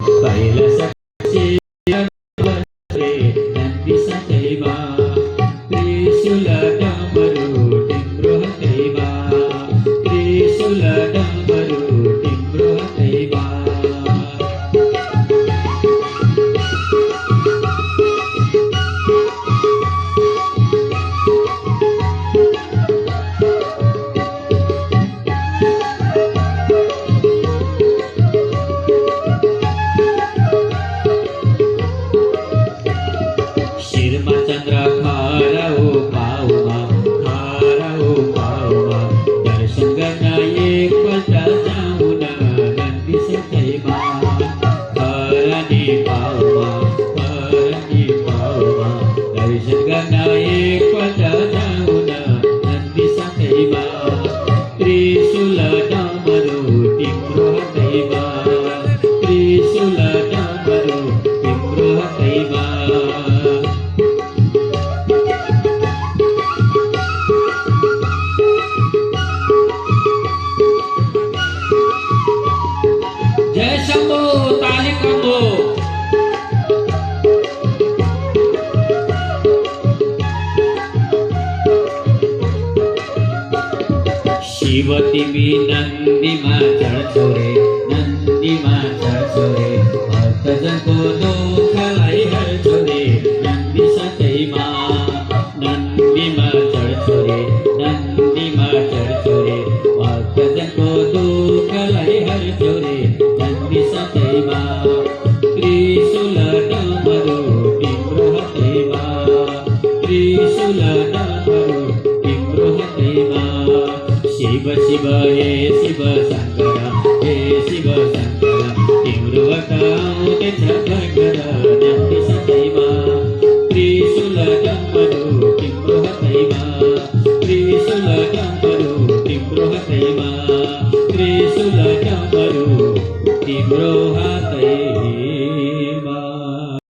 कैलासाचे रे नंदी सदैवा त्रिशूल डमरू टिम्रो दैवा त्रिशूल डमरू टिम्रो दैवा शिरमा चंद्र खाराओ पावमा दर्शन करना एक पलटा जाऊन नंदी सदैवा हरणी पावमा दर्शन करना एक पलटा जाऊन नंदी सदैवा त्रिशूल डमरू टिम्रो दैवा त्रिशूल डमरू टिम्रो दैवा जय शंभो ताली कंबो शिवती मी नंदी माँ चढ़ छोरे भक्तजन को दुख लाई हर छोरे नंदी सदैवा नंदी माँ चढ़ छोरे भक्तजन को दुख लाई हर छोरे नंदी सदैवा त्रिशूल डमरू टिम्रो दैवा त्रिशूल डमरू टिम्रो दैवा शिव शिव हे शिव शंकर टिम्रो वटाओ ते झगड़ नंदी सदैवा त्रिशूल डमरू टिम्रो दैवा त्रिशूल डमरू टिम्रो दैवा त्रिशूल डमरू टिम्रो